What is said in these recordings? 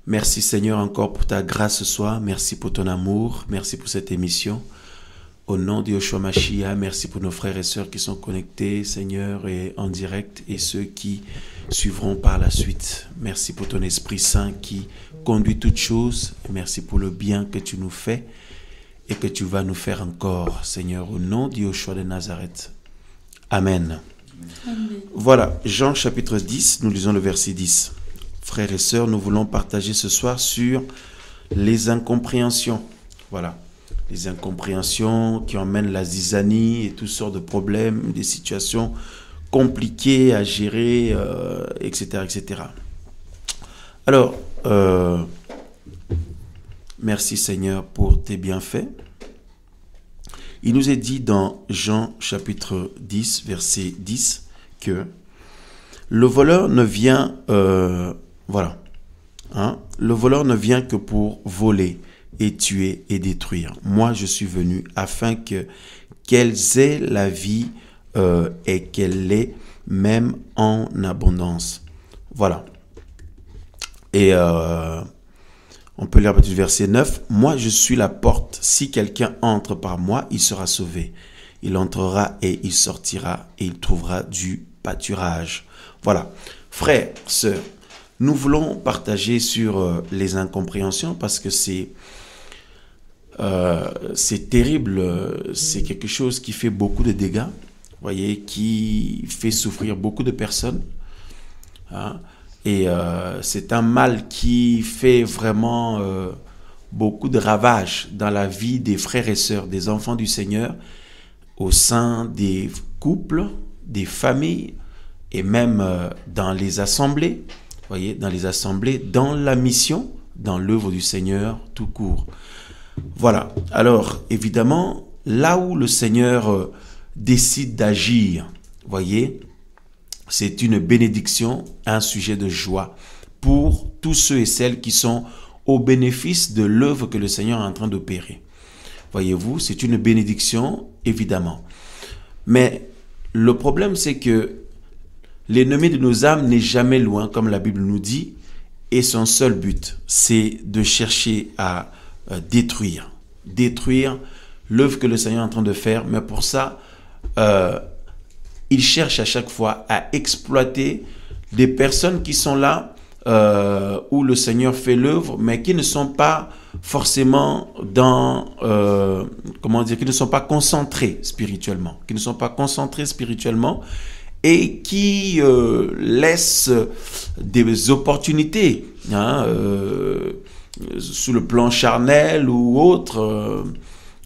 Merci Seigneur encore pour ta grâce ce soir. Merci pour ton amour. Merci pour cette émission. Au nom de Yeshua Mashiach, merci pour nos frères et sœurs qui sont connectés, Seigneur, et en direct, et ceux qui suivront par la suite. Merci pour ton Esprit Saint qui conduit toutes choses. Merci pour le bien que tu nous fais et que tu vas nous faire encore, Seigneur, au nom de Yeshua de Nazareth. Amen. Amen. Voilà, Jean chapitre 10, nous lisons le verset 10. Frères et sœurs, nous voulons partager ce soir sur les incompréhensions. Voilà. Les incompréhensions qui emmènent la zizanie et toutes sortes de problèmes, des situations compliquées à gérer, etc., etc. Alors, merci Seigneur pour tes bienfaits. Il nous est dit dans Jean chapitre 10, verset 10, que le voleur ne vient, le voleur ne vient que pour voler, et tuer et détruire. Moi, je suis venu afin qu'elles aient la vie et qu'elle l'ait même en abondance. Voilà. Et on peut lire à partir du verset 9. Moi, je suis la porte. Si quelqu'un entre par moi, il sera sauvé. Il entrera et il sortira et il trouvera du pâturage. Voilà. Frères, sœurs, nous voulons partager sur les incompréhensions parce que c'est terrible, c'est quelque chose qui fait beaucoup de dégâts, voyez, qui fait souffrir beaucoup de personnes, hein, et c'est un mal qui fait vraiment beaucoup de ravages dans la vie des frères et sœurs, des enfants du Seigneur, au sein des couples, des familles, et même dans les assemblées, voyez, dans les assemblées, dans la mission, dans l'œuvre du Seigneur tout court. Voilà, alors évidemment, là où le Seigneur décide d'agir, voyez, c'est une bénédiction, un sujet de joie pour tous ceux et celles qui sont au bénéfice de l'œuvre que le Seigneur est en train d'opérer. Voyez-vous, c'est une bénédiction, évidemment. Mais le problème, c'est que l'ennemi de nos âmes n'est jamais loin, comme la Bible nous dit, et son seul but, c'est de chercher à détruire l'œuvre que le Seigneur est en train de faire, mais pour ça, il cherche à chaque fois à exploiter des personnes qui sont là, où le Seigneur fait l'œuvre, mais qui ne sont pas forcément dans, qui ne sont pas concentrés spirituellement, et qui laissent des opportunités, sous le plan charnel ou autre,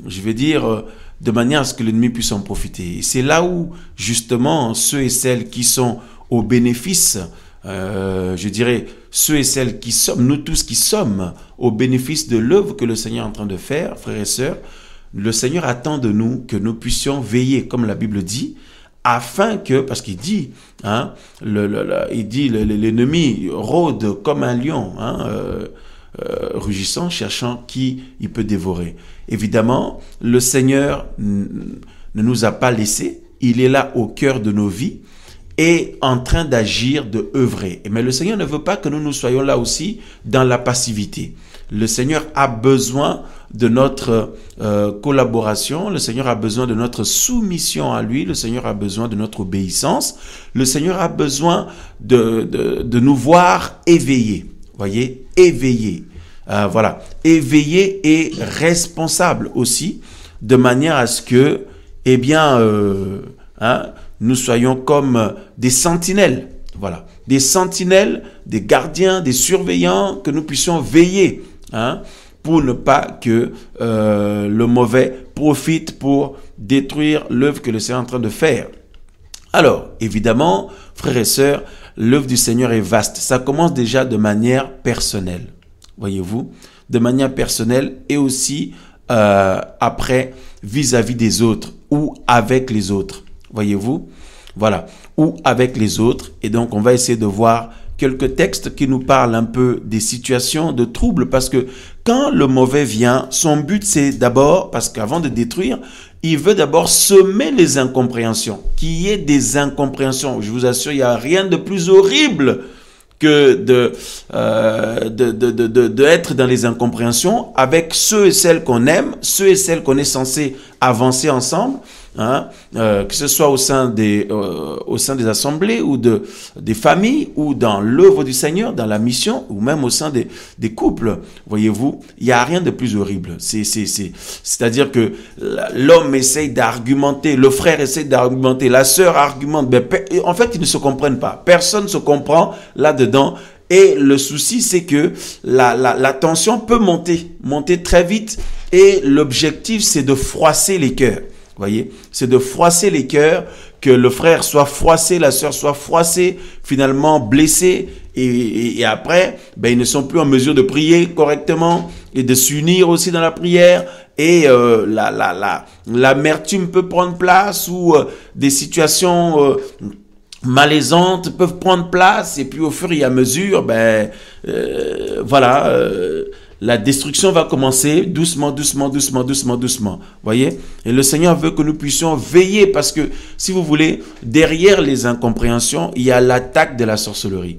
de manière à ce que l'ennemi puisse en profiter. Et c'est là où, justement, ceux et celles qui sont au bénéfice, ceux et celles qui sommes, nous tous qui sommes au bénéfice de l'œuvre que le Seigneur est en train de faire, frères et sœurs, le Seigneur attend de nous que nous puissions veiller, comme la Bible dit, afin que, parce qu'il dit, l'ennemi rôde comme un lion, rugissant, cherchant qui il peut dévorer. Évidemment, le Seigneur ne nous a pas laissés, il est là au cœur de nos vies et en train d'agir, de œuvrer. Mais le Seigneur ne veut pas que nous soyons là aussi dans la passivité. Le Seigneur a besoin de notre collaboration, le Seigneur a besoin de notre soumission à lui, le Seigneur a besoin de notre obéissance, le Seigneur a besoin de nous voir éveillés. Voyez, éveillé. Éveillé et responsable aussi, de manière à ce que, nous soyons comme des sentinelles. Voilà, des sentinelles, des gardiens, des surveillants, que nous puissions veiller, pour ne pas que le mauvais profite pour détruire l'œuvre que le Seigneur est en train de faire. Alors, évidemment, frères et sœurs, l'œuvre du Seigneur est vaste. Ça commence déjà de manière personnelle, voyez-vous, de manière personnelle et aussi après vis-à-vis des autres ou avec les autres, voyez-vous, voilà, ou avec les autres. Et donc, on va essayer de voir quelques textes qui nous parlent un peu des situations de trouble, parce que quand le mauvais vient, son but c'est d'abord, parce qu'avant de détruire, il veut d'abord semer les incompréhensions, qu'il y ait des incompréhensions. Je vous assure, il n'y a rien de plus horrible que de être dans les incompréhensions avec ceux et celles qu'on aime, ceux et celles qu'on est censé avancer ensemble, hein, que ce soit au sein des assemblées ou des familles ou dans l'œuvre du Seigneur, dans la mission ou même au sein des couples. Voyez-vous, il n'y a rien de plus horrible. C'est-à-dire que l'homme essaye d'argumenter, le frère essaye d'argumenter, la sœur argumente. Ben, en fait, ils ne se comprennent pas. Personne ne se comprend là-dedans. Et le souci, c'est que la tension peut monter très vite. Et l'objectif, c'est de froisser les cœurs. Voyez, c'est de froisser les cœurs, que le frère soit froissé, la sœur soit froissée, finalement blessée, et après, ben, ils ne sont plus en mesure de prier correctement et de s'unir aussi dans la prière, et l'amertume peut prendre place, ou des situations malaisantes peuvent prendre place, et puis au fur et à mesure, ben voilà. La destruction va commencer doucement, doucement, doucement, doucement, doucement. Voyez? Et le Seigneur veut que nous puissions veiller, parce que, si vous voulez, derrière les incompréhensions, il y a l'attaque de la sorcellerie.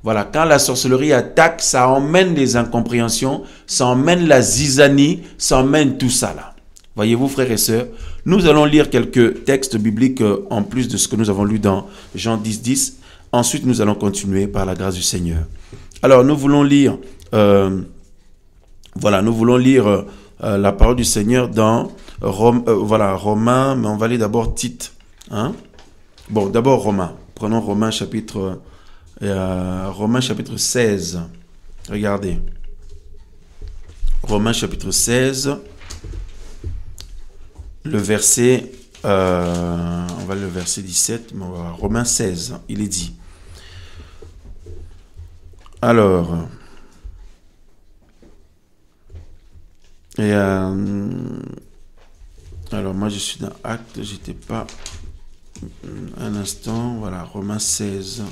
Voilà, quand la sorcellerie attaque, ça emmène les incompréhensions, ça emmène la zizanie, ça emmène tout ça là. Voyez-vous, frères et sœurs, nous allons lire quelques textes bibliques en plus de ce que nous avons lu dans Jean 10, 10. Ensuite, nous allons continuer par la grâce du Seigneur. Alors, nous voulons lire... Voilà, nous voulons lire la parole du Seigneur dans Romains, mais on va lire d'abord Tite. Hein? Bon, d'abord Romains. Prenons Romains chapitre 16. Regardez. Romains chapitre 16, le verset, on va le verset 17, mais on va voir. Romains 16, il est dit. Alors... alors moi je suis dans Actes, j'étais pas un instant, voilà, Romains 16,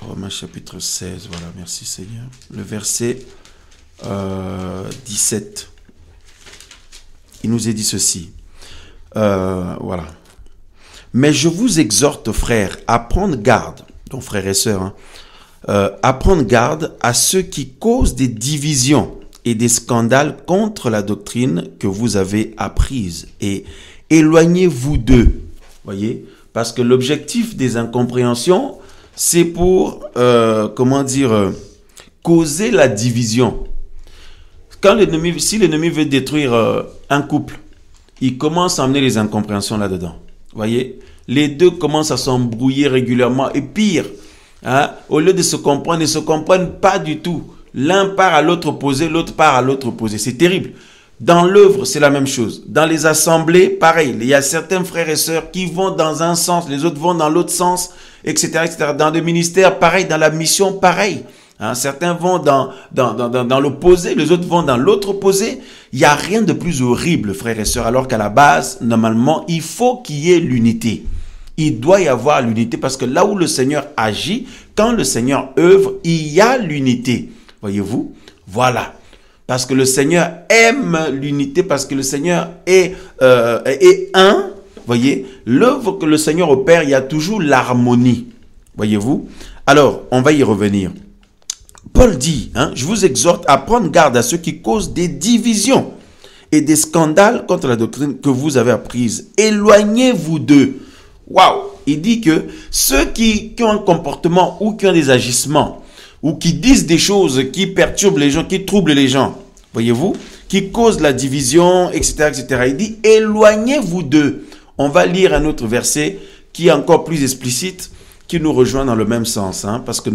Romains chapitre 16, voilà, merci Seigneur, le verset 17, il nous est dit ceci, voilà, mais je vous exhorte frères à prendre garde, donc frères et sœurs, à prendre garde à ceux qui causent des divisions et des scandales contre la doctrine que vous avez apprise, et éloignez-vous d'eux. Voyez, parce que l'objectif des incompréhensions, c'est pour causer la division. Quand si l'ennemi veut détruire un couple, il commence à amener les incompréhensions là-dedans. Voyez, les deux commencent à s'embrouiller régulièrement, et pire, hein, au lieu de se comprendre, ils ne se comprennent pas du tout. L'un part à l'autre opposé, l'autre part à l'autre opposé. C'est terrible. Dans l'œuvre, c'est la même chose. Dans les assemblées, pareil. Il y a certains frères et sœurs qui vont dans un sens, les autres vont dans l'autre sens, etc., etc. Dans le ministère, pareil. Dans la mission, pareil. Hein, certains vont dans l'opposé, les autres vont dans l'autre opposé. Il n'y a rien de plus horrible, frères et sœurs, alors qu'à la base, normalement, il faut qu'il y ait l'unité. Il doit y avoir l'unité, parce que là où le Seigneur agit, quand le Seigneur œuvre, il y a l'unité. Voyez-vous? Voilà. Parce que le Seigneur aime l'unité, parce que le Seigneur est un. Voyez? L'œuvre que le Seigneur opère, il y a toujours l'harmonie. Voyez-vous? Alors, on va y revenir. Paul dit, hein, je vous exhorte à prendre garde à ceux qui causent des divisions et des scandales contre la doctrine que vous avez apprise. Éloignez-vous d'eux. Waouh! Il dit que ceux qui ont un comportement ou qui ont des agissements, ou qui disent des choses qui perturbent les gens, qui troublent les gens, voyez-vous, qui causent la division, etc., etc. Il dit, éloignez-vous d'eux. On va lire un autre verset qui est encore plus explicite, qui nous rejoint dans le même sens, hein, parce que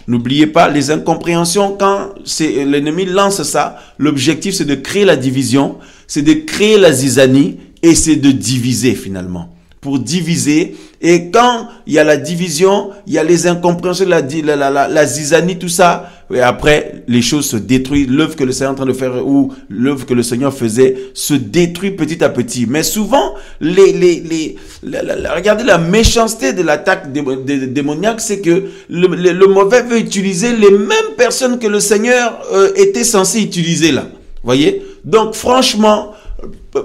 n'oubliez pas, les incompréhensions, quand l'ennemi lance ça, l'objectif c'est de créer la division, c'est de créer la zizanie, et c'est de diviser finalement. Pour diviser, et quand il y a la division, il y a les incompréhensions, la zizanie, tout ça, et après les choses se détruisent, l'œuvre que le Seigneur est en train de faire, ou l'œuvre que le Seigneur faisait, se détruit petit à petit. Mais souvent, regardez la méchanceté de l'attaque démoniaque, c'est que le mauvais veut utiliser les mêmes personnes que le Seigneur était censé utiliser là. Voyez? Donc franchement,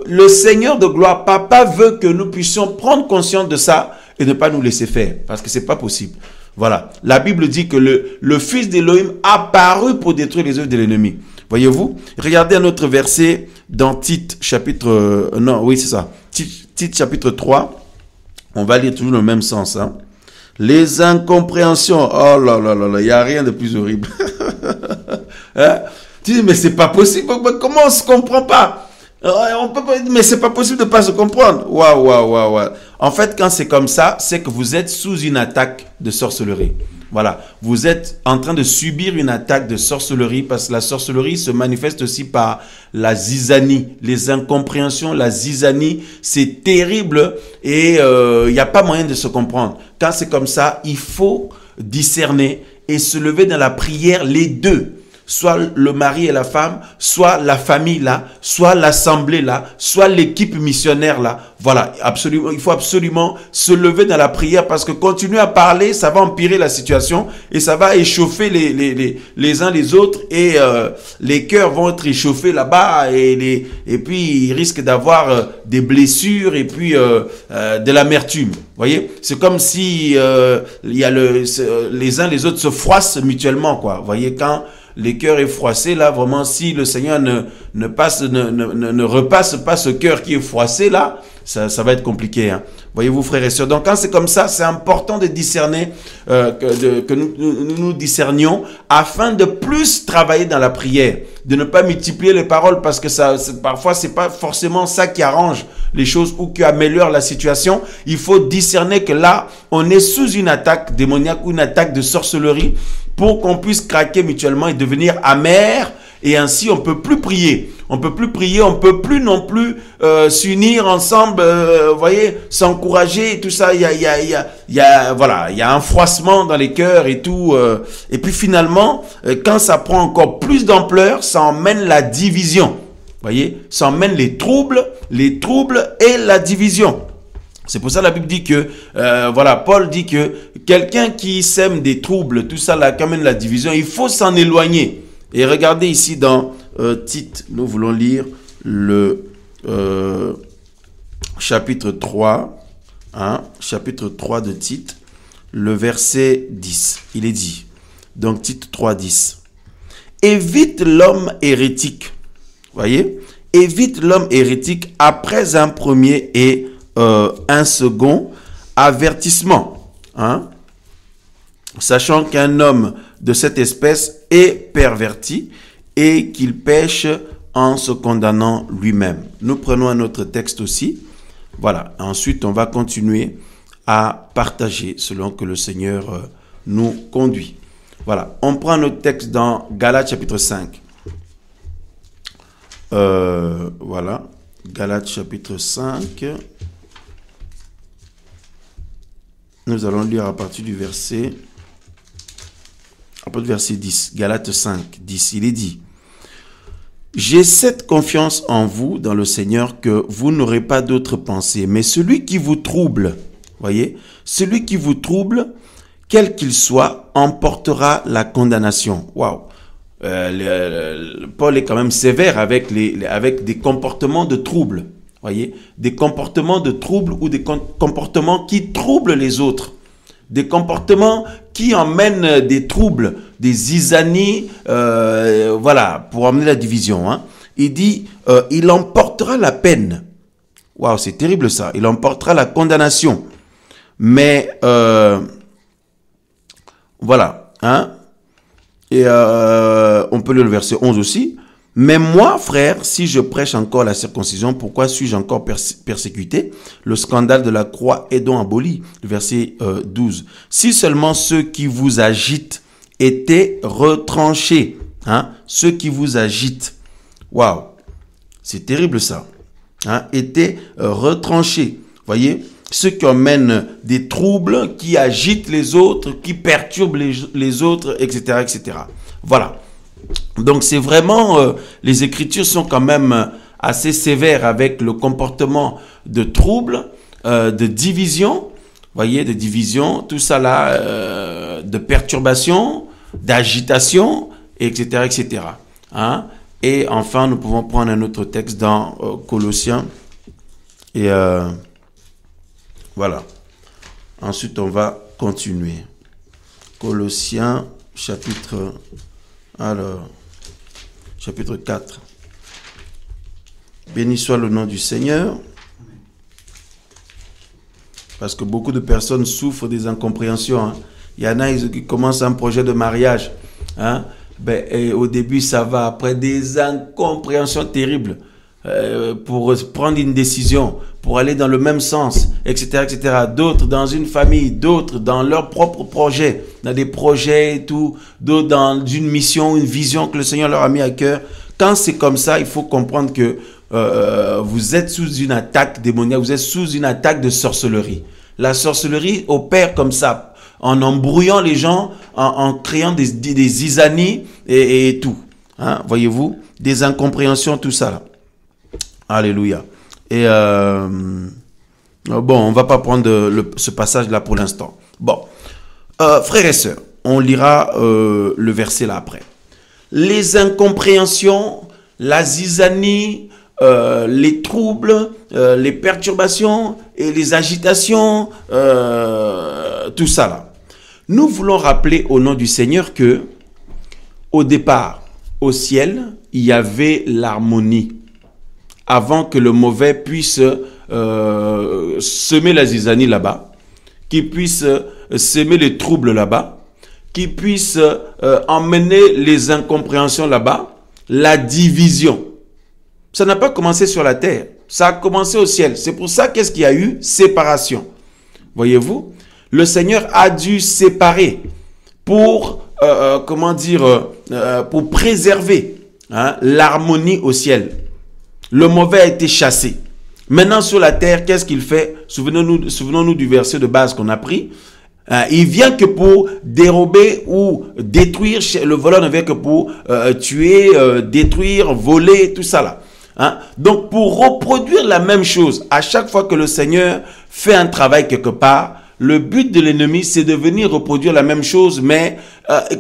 le Seigneur de gloire, Papa, veut que nous puissions prendre conscience de ça et ne pas nous laisser faire, parce que c'est pas possible. Voilà. La Bible dit que le Fils d'Élohim apparut pour détruire les œuvres de l'ennemi. Voyez-vous? Regardez un autre verset dans Tite, chapitre... non, oui, c'est ça. Tite, chapitre 3. On va lire toujours dans le même sens. Hein. Les incompréhensions. Oh là là là là, il n'y a rien de plus horrible. Hein? Tu dis, mais c'est pas possible. Comment on ne se comprend pas? On peut pas, mais c'est pas possible de pas se comprendre. Waouh, waouh, waouh, waouh. En fait, quand c'est comme ça, c'est que vous êtes sous une attaque de sorcellerie. Voilà. Vous êtes en train de subir une attaque de sorcellerie parce que la sorcellerie se manifeste aussi par la zizanie, les incompréhensions, la zizanie. C'est terrible et il n'y a pas moyen de se comprendre. Quand c'est comme ça, il faut discerner et se lever dans la prière, les deux. Soit le mari et la femme, soit la famille là, soit l'assemblée là, soit l'équipe missionnaire là. Voilà, absolument, il faut absolument se lever dans la prière parce que continuer à parler, ça va empirer la situation et ça va échauffer les uns les autres et les cœurs vont être échauffés là-bas et puis il risque d'avoir des blessures et puis de l'amertume. Voyez, c'est comme si il y a les uns les autres se froissent mutuellement quoi. Voyez, quand les cœurs est froissé, là, vraiment, si le Seigneur ne repasse pas ce cœur qui est froissé, là, ça va être compliqué. Hein. Voyez-vous, frères et sœurs. Donc, quand c'est comme ça, c'est important de discerner, que nous discernions, afin de plus travailler dans la prière, de ne pas multiplier les paroles, parce que parfois, c'est pas forcément ça qui arrange les choses ou qui améliore la situation. Il faut discerner que là, on est sous une attaque démoniaque ou une attaque de sorcellerie, pour qu'on puisse craquer mutuellement et devenir amer, et ainsi on peut plus prier. On peut plus prier, on peut plus non plus s'unir ensemble, voyez, s'encourager et tout ça. Il y a un froissement dans les cœurs et tout. Et puis finalement, quand ça prend encore plus d'ampleur, ça emmène la division. Voyez, ça emmène les troubles et la division. C'est pour ça que la Bible dit que, voilà, Paul dit que quelqu'un qui sème des troubles, tout ça là, qui amène la division, il faut s'en éloigner. Et regardez ici dans Tite, nous voulons lire le chapitre 3, hein, chapitre 3 de Tite, le verset 10. Il est dit, donc Tite 3, 10. Évite l'homme hérétique, voyez, évite l'homme hérétique après un premier et un second avertissement, hein? Sachant qu'un homme de cette espèce est perverti et qu'il pêche en se condamnant lui-même. Nous prenons un autre texte aussi. Voilà. Ensuite, on va continuer à partager selon que le Seigneur nous conduit. Voilà. On prend notre texte dans Galates chapitre 5. Voilà. Galates chapitre 5. Nous allons lire à partir du verset 10, Galates 5, 10, il est dit, « J'ai cette confiance en vous, dans le Seigneur, que vous n'aurez pas d'autre pensée, mais celui qui vous trouble, voyez, celui qui vous trouble, quel qu'il soit, emportera la condamnation. » Waouh. Paul est quand même sévère avec des comportements de trouble. Voyez, des comportements de trouble ou des comportements qui troublent les autres. Des comportements qui emmènent des troubles, des zizanies, voilà, pour amener la division. Hein. Il dit, il emportera la peine. Waouh, c'est terrible ça. Il emportera la condamnation. Mais, voilà. Hein. Et on peut lire le verset 11 aussi. Mais moi, frère, si je prêche encore la circoncision, pourquoi suis-je encore persécuté? Le scandale de la croix est donc aboli. Le verset 12. Si seulement ceux qui vous agitent étaient retranchés. Hein? Ceux qui vous agitent. Waouh. C'est terrible ça. Hein? Étaient retranchés. Voyez? Ceux qui emmènent des troubles, qui agitent les autres, qui perturbent les autres, etc., etc. Voilà. Donc c'est vraiment, les Écritures sont quand même assez sévères avec le comportement de trouble, de division, voyez, de division, tout ça là, de perturbation, d'agitation, etc., etc. Hein? Et enfin, nous pouvons prendre un autre texte dans Colossiens. Et voilà. Ensuite, on va continuer. Colossiens, chapitre 4. Béni soit le nom du Seigneur. Parce que beaucoup de personnes souffrent des incompréhensions. Hein. Il y en a qui commencent un projet de mariage. Hein. Et au début, ça va. Après, des incompréhensions terribles. Pour prendre une décision, pour aller dans le même sens, etc., etc. D'autres dans une famille, d'autres dans leur propre projet, dans des projets et tout, d'autres dans une mission, une vision que le Seigneur leur a mis à cœur. Quand c'est comme ça, il faut comprendre que vous êtes sous une attaque démoniaque, vous êtes sous une attaque de sorcellerie. La sorcellerie opère comme ça, en embrouillant les gens, en créant des zizanies et tout. Hein, voyez-vous, des incompréhensions, tout ça là. Alléluia. Et bon, on va pas prendre ce passage-là pour l'instant. Bon, frères et sœurs, on lira le verset là après. Les incompréhensions, la zizanie, les troubles, les perturbations et les agitations, tout ça là. Nous voulons rappeler au nom du Seigneur que, au départ, au ciel, il y avait l'harmonie. Avant que le mauvais puisse semer la zizanie là-bas, qu'il puisse semer les troubles là-bas, qu'il puisse emmener les incompréhensions là-bas, la division. Ça n'a pas commencé sur la terre, ça a commencé au ciel. C'est pour ça qu'est-ce qu'il y a eu? Séparation. Voyez-vous? Le Seigneur a dû séparer pour, pour préserver l'harmonie au ciel. Le mauvais a été chassé. Maintenant, sur la terre, qu'est-ce qu'il fait? Souvenons-nous du verset de base qu'on a pris. Il vient que pour dérober ou détruire. Le voleur ne vient que pour tuer, détruire, voler, tout ça là. Hein? Donc, pour reproduire la même chose, à chaque fois que le Seigneur fait un travail quelque part, le but de l'ennemi, c'est de venir reproduire la même chose, mais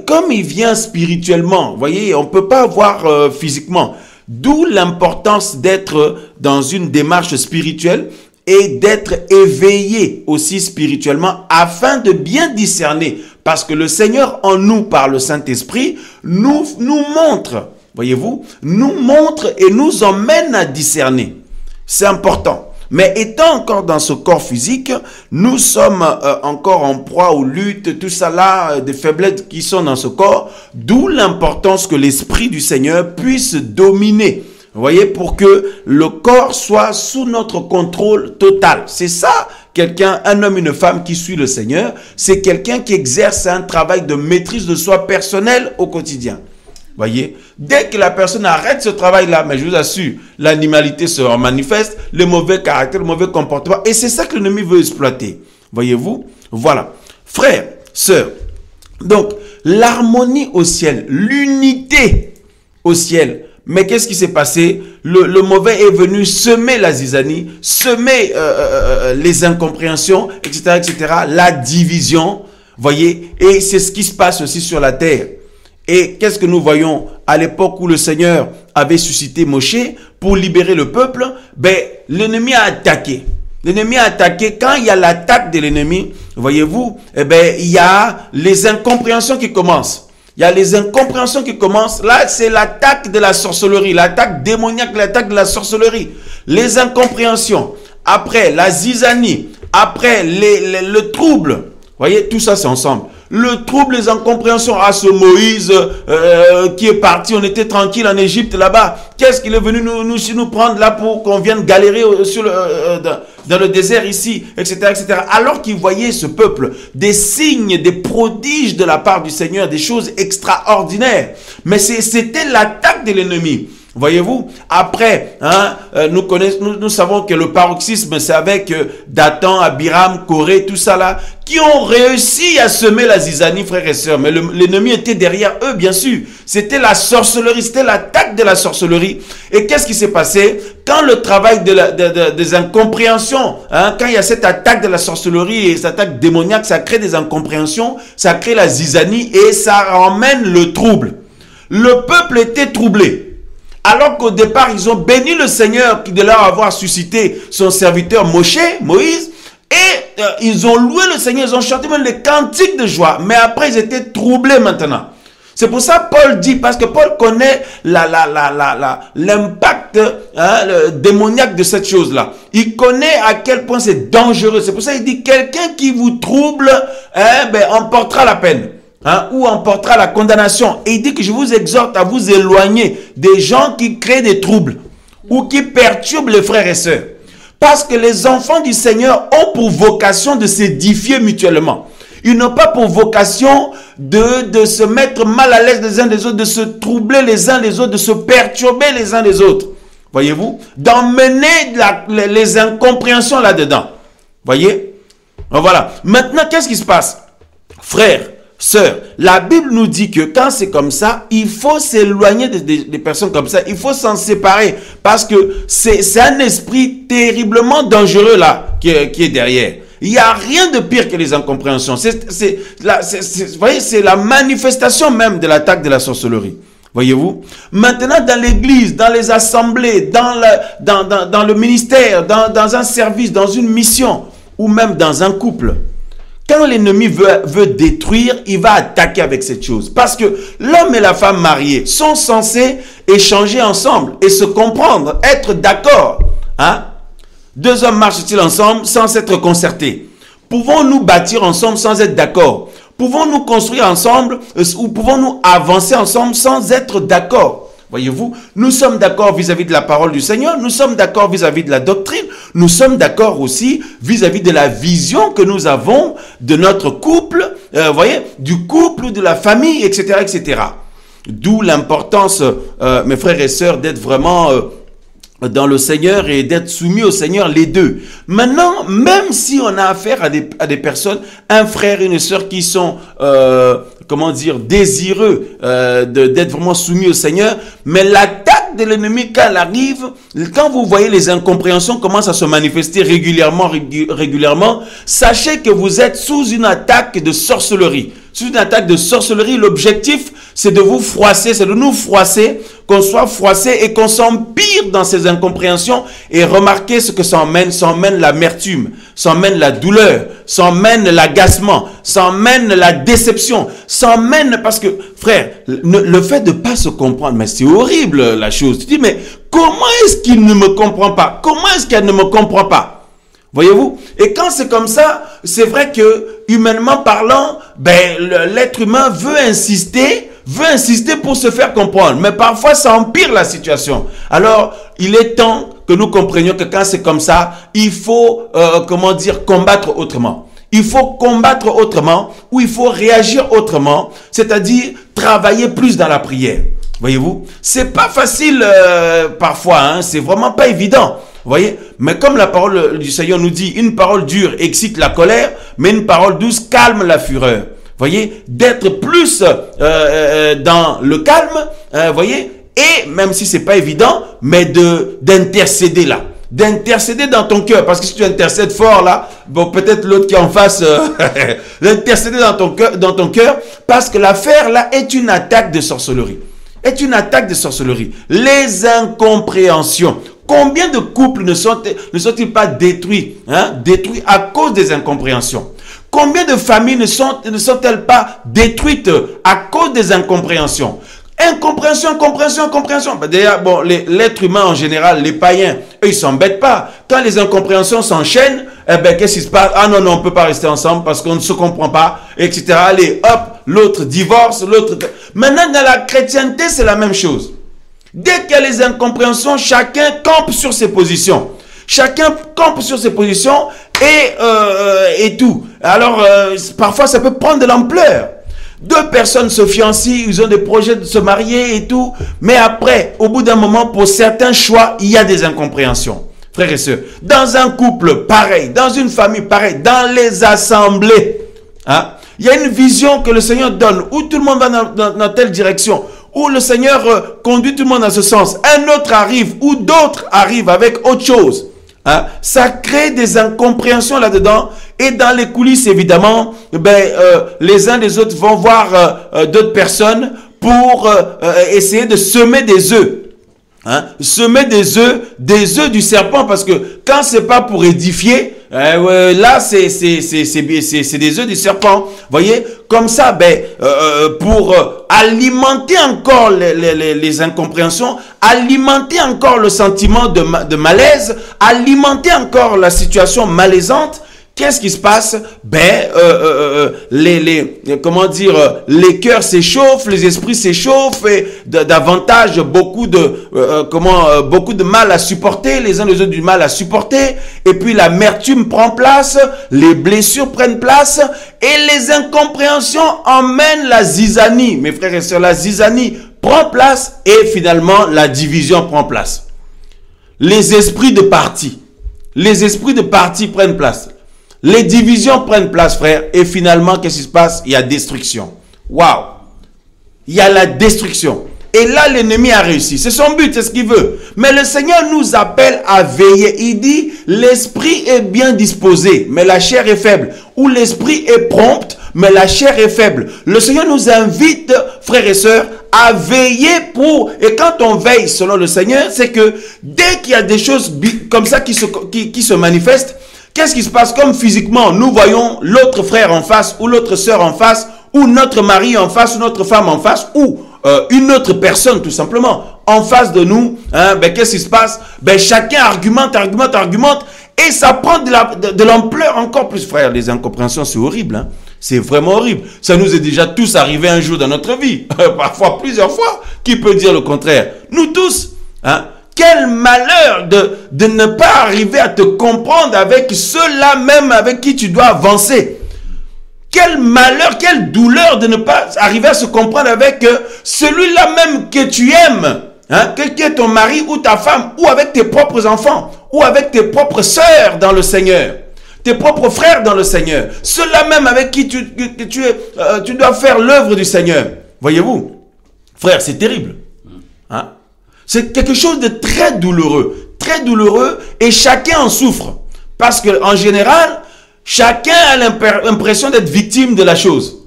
comme il vient spirituellement, vous voyez, on ne peut pas voir physiquement. D'où l'importance d'être dans une démarche spirituelle et d'être éveillé aussi spirituellement afin de bien discerner. Parce que le Seigneur en nous, par le Saint-Esprit, nous montre, voyez-vous, nous montre et nous emmène à discerner. C'est important. Mais étant encore dans ce corps physique, nous sommes encore en proie aux luttes, tout ça là, des faiblesses qui sont dans ce corps, d'où l'importance que l'Esprit du Seigneur puisse dominer, vous voyez, pour que le corps soit sous notre contrôle total. C'est ça, un homme, une femme qui suit le Seigneur, c'est quelqu'un qui exerce un travail de maîtrise de soi personnel au quotidien. Voyez, dès que la personne arrête ce travail-là, mais je vous assure, l'animalité se manifeste, le mauvais caractère, le mauvais comportement, et c'est ça que l'ennemi veut exploiter. Voyez-vous? Voilà. Frères, sœurs, donc, l'harmonie au ciel, l'unité au ciel. Mais qu'est-ce qui s'est passé? Le mauvais est venu semer la zizanie, semer les incompréhensions, etc., etc., la division, voyez, et c'est ce qui se passe aussi sur la terre. Et qu'est-ce que nous voyons à l'époque où le Seigneur avait suscité Moshe pour libérer le peuple? Ben, l'ennemi a attaqué. L'ennemi a attaqué. Quand il y a l'attaque de l'ennemi, voyez-vous, eh ben, il y a les incompréhensions qui commencent. Il y a les incompréhensions qui commencent. Là, c'est l'attaque de la sorcellerie, l'attaque démoniaque, l'attaque de la sorcellerie. Les incompréhensions. Après, la zizanie. Après, le trouble. Voyez, tout ça, c'est ensemble. Le trouble, les incompréhensions. Ah, ce Moïse qui est parti, on était tranquille en Égypte là-bas. Qu'est-ce qu'il est venu nous prendre là pour qu'on vienne galérer dans le désert ici, etc., etc. Alors qu'il voyait ce peuple, des signes, des prodiges de la part du Seigneur, des choses extraordinaires. Mais c'était l'attaque de l'ennemi. Voyez-vous, après, hein, nous savons que le paroxysme, c'est avec Dathan, Abiram, Corée, tout ça là, qui ont réussi à semer la zizanie, frères et sœurs. Mais l'ennemi était derrière eux, bien sûr. C'était la sorcellerie, c'était l'attaque de la sorcellerie. Et qu'est-ce qui s'est passé? Quand le travail des incompréhensions, hein, quand il y a cette attaque de la sorcellerie et cette attaque démoniaque, ça crée des incompréhensions, ça crée la zizanie et ça emmène le trouble. Le peuple était troublé. Alors qu'au départ, ils ont béni le Seigneur de leur avoir suscité son serviteur Moïse. Et ils ont loué le Seigneur, ils ont chanté même les cantiques de joie. Mais après, ils étaient troublés maintenant. C'est pour ça que Paul dit, parce que Paul connaît l'impact démoniaque de cette chose-là. Il connaît à quel point c'est dangereux. C'est pour ça qu'il dit, quelqu'un qui vous trouble, emportera la peine. Ou emportera la condamnation. Et il dit que je vous exhorte à vous éloigner des gens qui créent des troubles ou qui perturbent les frères et sœurs. Parce que les enfants du Seigneur ont pour vocation de s'édifier mutuellement. Ils n'ont pas pour vocation de se mettre mal à l'aise les uns des autres, de se troubler les uns les autres, de se perturber les uns les autres. Voyez-vous? D'emmener les incompréhensions là-dedans. Voyez? Voilà. Maintenant, qu'est-ce qui se passe? Frères, sœurs, la Bible nous dit que quand c'est comme ça, il faut s'éloigner des personnes comme ça. Il faut s'en séparer parce que c'est un esprit terriblement dangereux là qui est derrière. Il n'y a rien de pire que les incompréhensions. Vous voyez, c'est la manifestation même de l'attaque de la sorcellerie. Voyez-vous? Maintenant, dans l'église, dans les assemblées, dans le ministère, dans un service, dans une mission, ou même dans un couple, quand l'ennemi veut détruire, il va attaquer avec cette chose. Parce que l'homme et la femme mariés sont censés échanger ensemble et se comprendre, être d'accord. Deux hommes marchent-ils ensemble sans s'être concertés? Pouvons-nous bâtir ensemble sans être d'accord? Pouvons-nous construire ensemble ou pouvons-nous avancer ensemble sans être d'accord? Voyez-vous, nous sommes d'accord vis-à-vis de la parole du Seigneur, nous sommes d'accord vis-à-vis de la doctrine, nous sommes d'accord aussi vis-à-vis de la vision que nous avons de notre couple, voyez, du couple ou de la famille, etc., etc. D'où l'importance, mes frères et sœurs, d'être vraiment dans le Seigneur et d'être soumis au Seigneur, les deux. Maintenant, même si on a affaire à des personnes, un frère et une sœur qui sont, désireux d'être vraiment soumis au Seigneur, mais l'attaque de l'ennemi, quand elle arrive, quand vous voyez les incompréhensions commencent à se manifester régulièrement, sachez que vous êtes sous une attaque de sorcellerie. Sous une attaque de sorcellerie, l'objectif, c'est de vous froisser, c'est de nous froisser, qu'on soit froissé et qu'on s'empire dans ces incompréhensions et remarquez ce que ça emmène l'amertume, ça emmène la douleur, ça emmène l'agacement, ça emmène la déception, ça emmène parce que, frère, le fait de ne pas se comprendre, mais c'est horrible la chose. Tu dis, mais comment est-ce qu'il ne me comprend pas? Comment est-ce qu'elle ne me comprend pas? Voyez-vous? Et quand c'est comme ça, c'est vrai que, humainement parlant, l'être humain veut insister pour se faire comprendre. Mais parfois, ça empire la situation. Alors, il est temps que nous comprenions que quand c'est comme ça, il faut, combattre autrement. Il faut combattre autrement ou il faut réagir autrement, c'est-à-dire travailler plus dans la prière. Voyez-vous? C'est pas facile parfois, c'est vraiment pas évident. Vous voyez? Mais comme la parole du Seigneur nous dit, une parole dure excite la colère, mais une parole douce calme la fureur. Voyez? D'être plus dans le calme, voyez? Et même si c'est pas évident, mais d'intercéder là. D'intercéder dans ton cœur. Parce que si tu intercèdes fort là, bon, peut-être l'autre qui est en face, d'intercéder dans ton cœur, parce que l'affaire là est une attaque de sorcellerie. Est une attaque de sorcellerie. Les incompréhensions. Combien de couples ne sont-ils pas détruits, détruits à cause des incompréhensions? Combien de familles ne sont-elles pas détruites à cause des incompréhensions? Incompréhension. D'ailleurs, bon, l'être humain en général, les païens, eux, ils s'embêtent pas. Quand les incompréhensions s'enchaînent, qu'est-ce qui se passe? Ah non, on ne peut pas rester ensemble parce qu'on ne se comprend pas, etc. Allez, hop, l'autre divorce, l'autre... Maintenant, dans la chrétienté, c'est la même chose. Dès qu'il y a les incompréhensions, chacun campe sur ses positions. Chacun campe sur ses positions et tout. Alors, parfois, ça peut prendre de l'ampleur. Deux personnes se fiancent, ils ont des projets de se marier et tout. Mais après, au bout d'un moment, pour certains choix, il y a des incompréhensions. Frères et sœurs, dans un couple pareil, dans une famille pareille, dans les assemblées, il y a une vision que le Seigneur donne, où tout le monde va dans telle direction, où le Seigneur conduit tout le monde dans ce sens. Un autre arrive, ou d'autres arrivent avec autre chose. Ça crée des incompréhensions là-dedans. Et dans les coulisses, évidemment, les uns des autres vont voir d'autres personnes pour essayer de semer des œufs. Semer des œufs du serpent. Parce que quand c'est pas pour édifier, là, c'est des œufs du serpent. Voyez, comme ça, pour alimenter encore les incompréhensions, alimenter encore le sentiment de malaise, alimenter encore la situation malaisante. Qu'est-ce qui se passe? Comment dire, les cœurs s'échauffent, les esprits s'échauffent et davantage beaucoup de mal à supporter, les uns les autres du mal à supporter, et puis l'amertume prend place, les blessures prennent place et les incompréhensions emmènent la zizanie. Mes frères et sœurs, la zizanie prend place et finalement la division prend place. Les esprits de parti prennent place. Les divisions prennent place, frère, et finalement, qu'est-ce qui se passe? Il y a destruction. Waouh! Il y a la destruction. Et là, l'ennemi a réussi. C'est son but, c'est ce qu'il veut. Mais le Seigneur nous appelle à veiller. Il dit, l'esprit est bien disposé, mais la chair est faible. Ou l'esprit est prompt, mais la chair est faible. Le Seigneur nous invite, frères et sœurs, à veiller pour... Et quand on veille selon le Seigneur, c'est que dès qu'il y a des choses comme ça qui se manifestent, qu'est-ce qui se passe? Comme physiquement, nous voyons l'autre frère en face, ou l'autre sœur en face, ou notre mari en face, ou notre femme en face, ou une autre personne tout simplement en face de nous. Qu'est-ce qui se passe? Chacun argumente, et ça prend de l'ampleur encore plus, frère. Les incompréhensions, c'est horrible. Hein? C'est vraiment horrible. Ça nous est déjà tous arrivé un jour dans notre vie, parfois plusieurs fois. Qui peut dire le contraire? Nous tous. Hein? Quel malheur de ne pas arriver à te comprendre avec ceux-là même avec qui tu dois avancer. Quel malheur, quelle douleur de ne pas arriver à se comprendre avec celui-là même que tu aimes. Hein, qui est ton mari ou ta femme, ou avec tes propres enfants, ou avec tes propres sœurs dans le Seigneur. Tes propres frères dans le Seigneur. Ceux-là même avec qui tu dois faire l'œuvre du Seigneur. Voyez-vous, frère, c'est terrible. Hein? C'est quelque chose de très douloureux, et chacun en souffre. Parce qu'en général, chacun a l'impression d'être victime de la chose.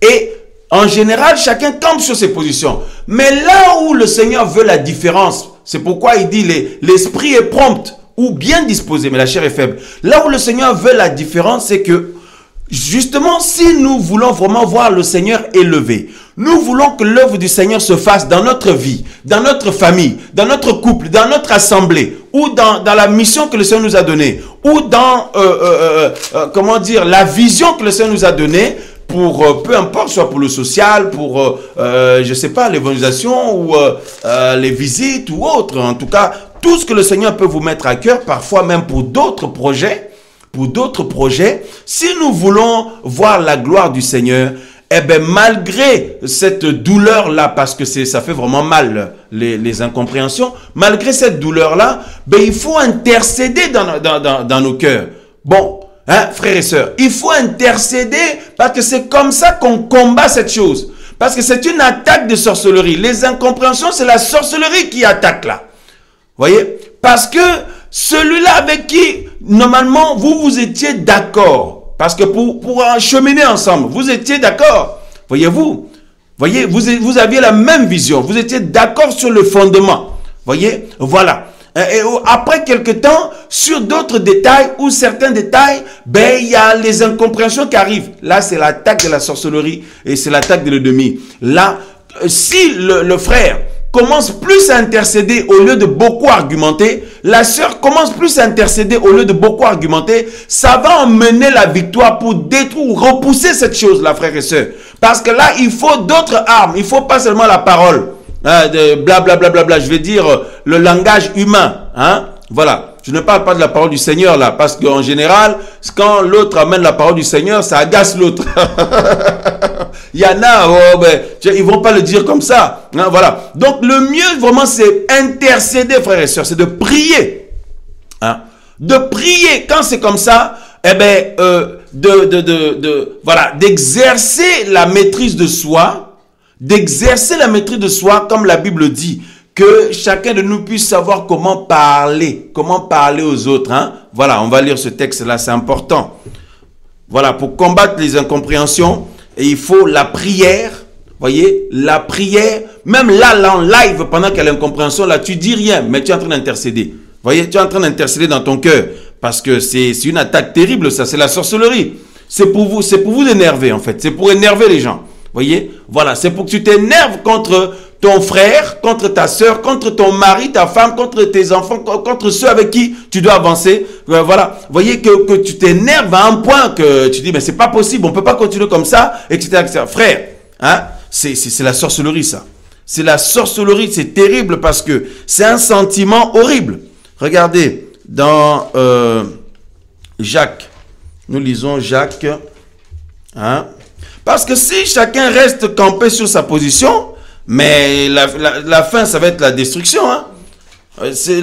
Et en général, chacun campe sur ses positions. Mais là où le Seigneur veut la différence, c'est pourquoi il dit l'esprit est prompt ou bien disposé, mais la chair est faible. Là où le Seigneur veut la différence, c'est que justement, si nous voulons vraiment voir le Seigneur élevé, nous voulons que l'œuvre du Seigneur se fasse dans notre vie, dans notre famille, dans notre couple, dans notre assemblée, ou dans la mission que le Seigneur nous a donnée, ou dans, la vision que le Seigneur nous a donnée, pour, peu importe, soit pour le social, pour, je sais pas, l'évangélisation, ou les visites, ou autre. En tout cas, tout ce que le Seigneur peut vous mettre à cœur, parfois même pour d'autres projets, si nous voulons voir la gloire du Seigneur, malgré cette douleur-là, parce que ça fait vraiment mal, les incompréhensions, malgré cette douleur-là, il faut intercéder dans nos cœurs. Bon, hein, frères et sœurs, il faut intercéder parce que c'est comme ça qu'on combat cette chose. Parce que c'est une attaque de sorcellerie. Les incompréhensions, c'est la sorcellerie qui attaque là. Voyez? Parce que celui-là avec qui, normalement, vous étiez d'accord. Parce que pour cheminer ensemble, vous étiez d'accord. Voyez-vous? Voyez, vous aviez la même vision. Vous étiez d'accord sur le fondement. Voyez? Voilà. Et après quelque temps, sur d'autres détails ou certains détails, il y a les incompréhensions qui arrivent. Là, c'est l'attaque de la sorcellerie et c'est l'attaque de l'ennemi. Là, si le frère commence plus à intercéder au lieu de beaucoup argumenter, la sœur commence plus à intercéder au lieu de beaucoup argumenter, ça va emmener la victoire pour détruire ou repousser cette chose-là, frères et sœurs. Parce que là, il faut d'autres armes, il ne faut pas seulement la parole, blablabla, je vais dire le langage humain, hein, voilà. Je ne parle pas de la parole du Seigneur là, parce qu'en général, quand l'autre amène la parole du Seigneur, ça agace l'autre. Il y en a, ils vont pas le dire comme ça. Hein, voilà. Donc le mieux vraiment, c'est intercéder, frères et sœurs, c'est de prier. Hein, de prier. Quand c'est comme ça, d'exercer la maîtrise de soi, comme la Bible dit. Que chacun de nous puisse savoir comment parler aux autres. Hein? Voilà, on va lire ce texte-là, c'est important. Voilà, pour combattre les incompréhensions, et il faut la prière, voyez, la prière, même là en live, pendant qu'il y a l'incompréhension, là, tu dis rien, mais tu es en train d'intercéder. Voyez, tu es en train d'intercéder dans ton cœur. Parce que c'est une attaque terrible, ça, c'est la sorcellerie. C'est pour vous énerver, en fait. C'est pour énerver les gens. Voyez? Voilà, c'est pour que tu t'énerves contre ton frère, contre ta soeur, contre ton mari, ta femme, contre tes enfants, contre ceux avec qui tu dois avancer. Voilà, voyez que tu t'énerves à un point que tu dis, mais c'est pas possible, on peut pas continuer comme ça, etc. etc. Frère, hein, c'est la sorcellerie, ça. C'est la sorcellerie, c'est terrible parce que c'est un sentiment horrible. Regardez, dans Jacques, nous lisons Jacques, hein, parce que si chacun reste campé sur sa position, mais la fin, ça va être la destruction. Hein. C'est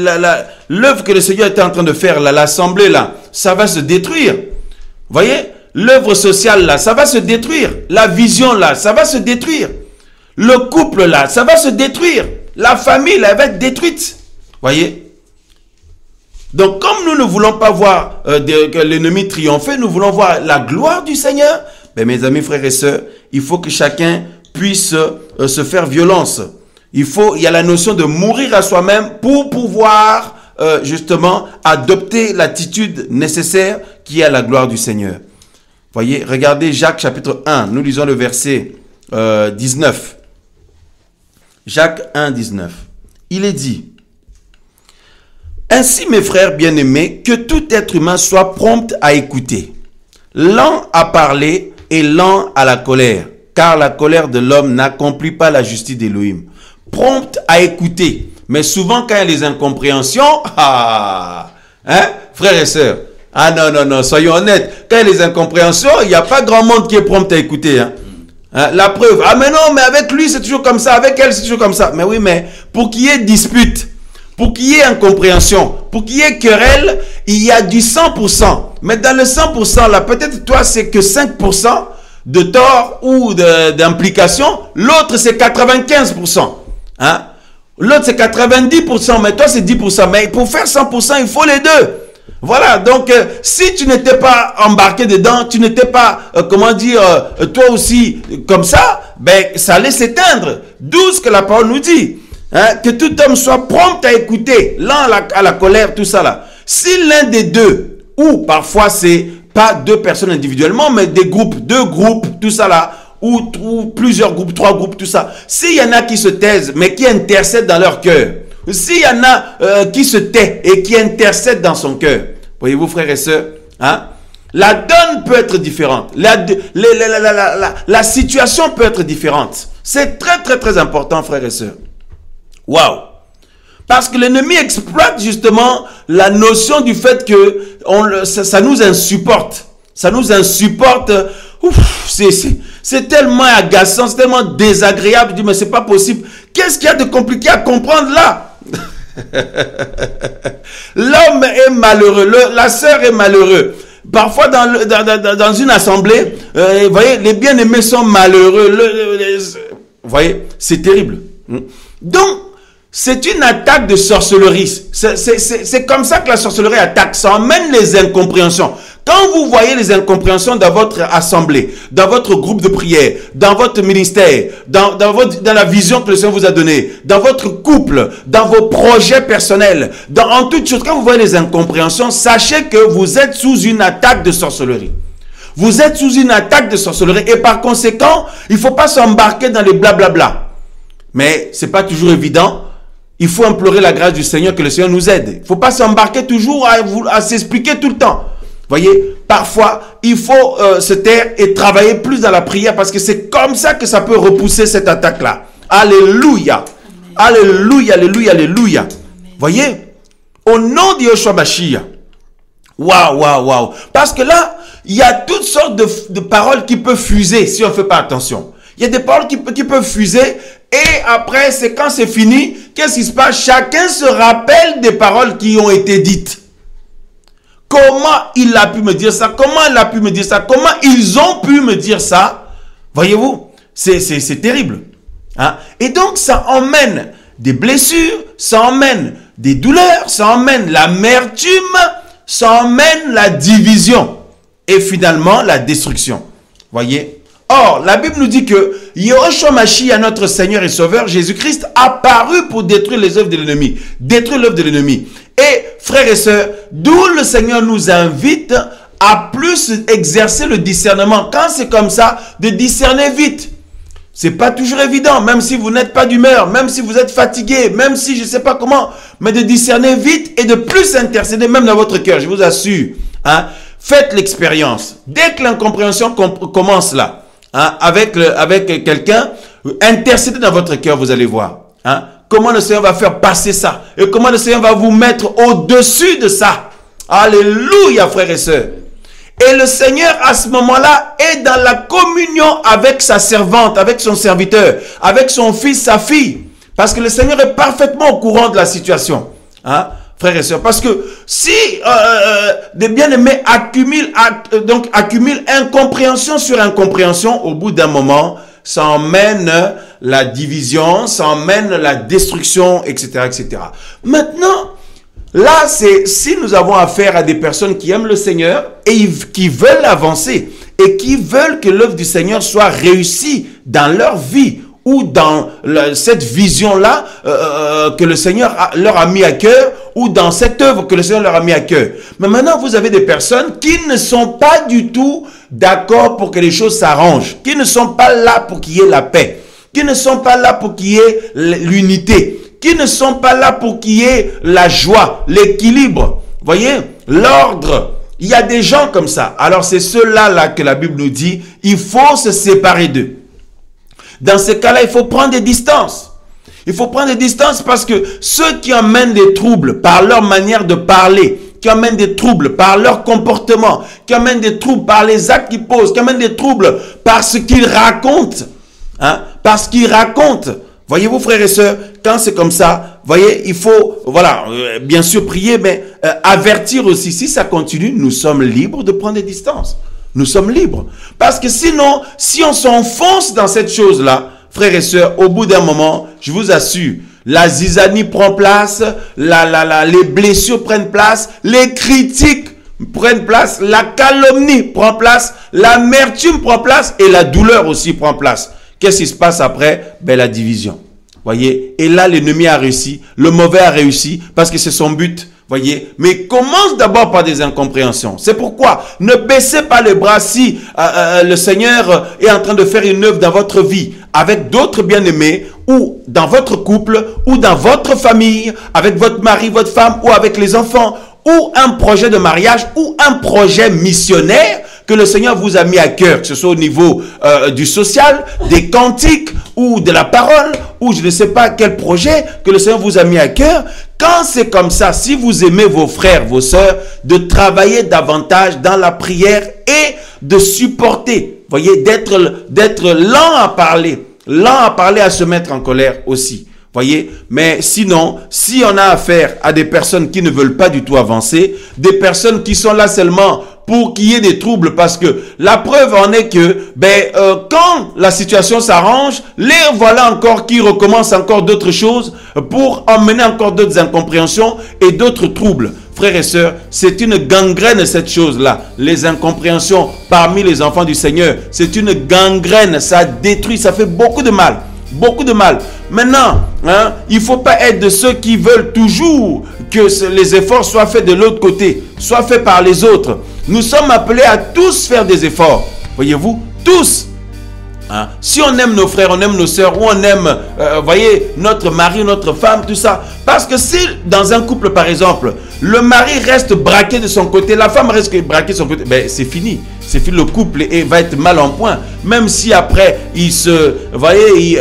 l'œuvre que le Seigneur était en train de faire, l'assemblée, là, ça va se détruire. Vous voyez, l'œuvre sociale, là, ça va se détruire. La vision, là, ça va se détruire. Le couple, là, ça va se détruire. La famille, là, elle va être détruite. Vous voyez? Donc, comme nous ne voulons pas voir que l'ennemi triompher, nous voulons voir la gloire du Seigneur, ben, mes amis, frères et sœurs, il faut que chacun puisse se faire violence. Il y a la notion de mourir à soi-même pour pouvoir justement adopter l'attitude nécessaire qui est à la gloire du Seigneur. Voyez, regardez Jacques chapitre 1, nous lisons le verset 19. Jacques 1, 19. Il est dit: ainsi, mes frères bien-aimés, que tout être humain soit prompt à écouter, lent à parler et lent à la colère, car la colère de l'homme n'accomplit pas la justice d'Élohim. Prompt à écouter. Mais souvent, quand il y a les incompréhensions, frères et sœurs, non, soyons honnêtes. Quand il y a les incompréhensions, il n'y a pas grand monde qui est prompt à écouter. La preuve, mais non, mais avec lui, c'est toujours comme ça, avec elle, c'est toujours comme ça. Mais oui, mais pour qu'il y ait dispute, pour qu'il y ait incompréhension, pour qu'il y ait querelle, il y a du 100%. Mais dans le 100%, là, peut-être toi, c'est que 5% de tort ou d'implication. L'autre, c'est 95%. Hein? L'autre, c'est 90%, mais toi, c'est 10%. Mais pour faire 100%, il faut les deux. Voilà, donc si tu n'étais pas embarqué dedans, tu n'étais pas, toi aussi comme ça, ben ça allait s'éteindre. D'où ce que la parole nous dit. Hein, que tout homme soit prompt à écouter, lent à la colère, tout ça là. Si l'un des deux, ou parfois c'est pas deux personnes individuellement, mais des groupes, deux groupes, tout ça là, ou plusieurs groupes, trois groupes, tout ça. S'il y en a qui se taisent, mais qui intercèdent dans leur cœur, s'il y en a qui se tait et qui intercèdent dans son cœur, voyez-vous frères et sœurs, hein, la donne peut être différente, la situation peut être différente. C'est très très très important frères et sœurs. Waouh! Parce que l'ennemi exploite justement la notion du fait que ça nous insupporte. Ça nous insupporte. C'est tellement agaçant, c'est tellement désagréable. Je dis, mais c'est pas possible. Qu'est-ce qu'il y a de compliqué à comprendre là? L'homme est malheureux, la sœur est malheureux. Parfois dans une assemblée, vous voyez, les bien-aimés sont malheureux. Vous voyez, c'est terrible. Donc, c'est une attaque de sorcellerie. C'est comme ça que la sorcellerie attaque. Ça emmène les incompréhensions. Quand vous voyez les incompréhensions dans votre assemblée, dans votre groupe de prière, dans votre ministère, dans la vision que le Seigneur vous a donnée, dans votre couple, dans vos projets personnels, en toute chose, quand vous voyez les incompréhensions, sachez que vous êtes sous une attaque de sorcellerie. Vous êtes sous une attaque de sorcellerie et par conséquent, il ne faut pas s'embarquer dans les blablabla. Mais ce n'est pas toujours évident. Il faut implorer la grâce du Seigneur, que le Seigneur nous aide. Il ne faut pas s'embarquer toujours à s'expliquer tout le temps. Voyez, parfois, il faut se taire et travailler plus dans la prière parce que c'est comme ça que ça peut repousser cette attaque-là. Alléluia. Alléluia, alléluia, alléluia. Voyez, au nom de Yeshua Mashiach. Waouh, waouh, waouh. Parce que là, il y a toutes sortes de paroles qui peuvent fuser si on ne fait pas attention. Il y a des paroles qui peuvent fuser et après, c'est quand c'est fini, qu'est-ce qui se passe? Chacun se rappelle des paroles qui ont été dites. Comment il a pu me dire ça? Comment elle a pu me dire ça? Comment ils ont pu me dire ça? Voyez-vous, c'est terrible. Hein? Et donc, ça emmène des blessures, ça emmène des douleurs, ça emmène l'amertume, ça emmène la division et finalement la destruction. Voyez? Or, la Bible nous dit que Yeshua Mashiach, notre Seigneur et Sauveur, Jésus-Christ, apparu pour détruire les œuvres de l'ennemi. Détruire l'œuvre de l'ennemi. Et frères et sœurs, d'où le Seigneur nous invite à plus exercer le discernement. Quand c'est comme ça, de discerner vite. C'est pas toujours évident, même si vous n'êtes pas d'humeur, même si vous êtes fatigué, même si je ne sais pas comment, mais de discerner vite et de plus intercéder même dans votre cœur, je vous assure. Hein? Faites l'expérience. Dès que l'incompréhension commence là, hein, avec quelqu'un, intercédez dans votre cœur, vous allez voir. Hein? Comment le Seigneur va faire passer ça et comment le Seigneur va vous mettre au-dessus de ça. Alléluia, frères et sœurs. Et le Seigneur, à ce moment-là, est dans la communion avec sa servante, avec son serviteur, avec son fils, sa fille. Parce que le Seigneur est parfaitement au courant de la situation. Hein, frères et sœurs. Parce que si des bien-aimés accumulent incompréhension sur incompréhension, au bout d'un moment, ça emmène la division, ça emmène la destruction, etc., etc. Maintenant, là, c'est si nous avons affaire à des personnes qui aiment le Seigneur et qui veulent avancer et qui veulent que l'œuvre du Seigneur soit réussie dans leur vie ou dans cette vision-là que le Seigneur leur a mis à cœur ou dans cette œuvre que le Seigneur leur a mis à cœur. Mais maintenant, vous avez des personnes qui ne sont pas du tout d'accord pour que les choses s'arrangent, qui ne sont pas là pour qu'il y ait la paix, qui ne sont pas là pour qu'il y ait l'unité, qui ne sont pas là pour qu'il y ait la joie, l'équilibre, voyez, l'ordre. Il y a des gens comme ça. Alors c'est ceux-là que la Bible nous dit, il faut se séparer d'eux. Dans ce cas-là, il faut prendre des distances. Il faut prendre des distances parce que ceux qui amènent des troubles par leur manière de parler, qui amènent des troubles par leur comportement, qui amènent des troubles par les actes qu'ils posent, qui amènent des troubles par ce qu'ils racontent, hein, parce qu'ils racontent. Voyez-vous, frères et sœurs, quand c'est comme ça, voyez, il faut, voilà, bien sûr prier, mais avertir aussi. Si ça continue, nous sommes libres de prendre des distances. Nous sommes libres. Parce que sinon, si on s'enfonce dans cette chose-là, frères et sœurs, au bout d'un moment, je vous assure, la zizanie prend place, les blessures prennent place, les critiques prennent place, la calomnie prend place, l'amertume prend place et la douleur aussi prend place. Qu'est-ce qui se passe après? Ben, la division. Voyez? Et là, l'ennemi a réussi, le mauvais a réussi parce que c'est son but. Voyez, mais commence d'abord par des incompréhensions. C'est pourquoi ne baissez pas les bras si le Seigneur est en train de faire une œuvre dans votre vie avec d'autres bien-aimés ou dans votre couple ou dans votre famille, avec votre mari, votre femme ou avec les enfants ou un projet de mariage ou un projet missionnaire que le Seigneur vous a mis à cœur, que ce soit au niveau du social, des cantiques ou de la parole ou je ne sais pas quel projet que le Seigneur vous a mis à cœur. Quand c'est comme ça, si vous aimez vos frères, vos sœurs, de travailler davantage dans la prière et de supporter, voyez, d'être lent à parler, à se mettre en colère aussi. Voyez, mais sinon, si on a affaire à des personnes qui ne veulent pas du tout avancer, des personnes qui sont là seulement pour qu'il y ait des troubles, parce que la preuve en est que, quand la situation s'arrange, les voilà encore qui recommencent encore d'autres choses pour emmener encore d'autres incompréhensions et d'autres troubles. Frères et sœurs, c'est une gangrène cette chose-là. Les incompréhensions parmi les enfants du Seigneur, c'est une gangrène, ça détruit, ça fait beaucoup de mal. Beaucoup de mal. Maintenant, hein, il ne faut pas être de ceux qui veulent toujours que les efforts soient faits de l'autre côté, soient faits par les autres. Nous sommes appelés à tous faire des efforts. Voyez-vous, tous. Hein? Si on aime nos frères, on aime nos sœurs, ou on aime, voyez, notre mari, notre femme, tout ça. Parce que si dans un couple, par exemple, le mari reste braqué de son côté, la femme reste braquée de son côté, ben c'est fini. C'est fini, le couple et va être mal en point. Même si après, voyez,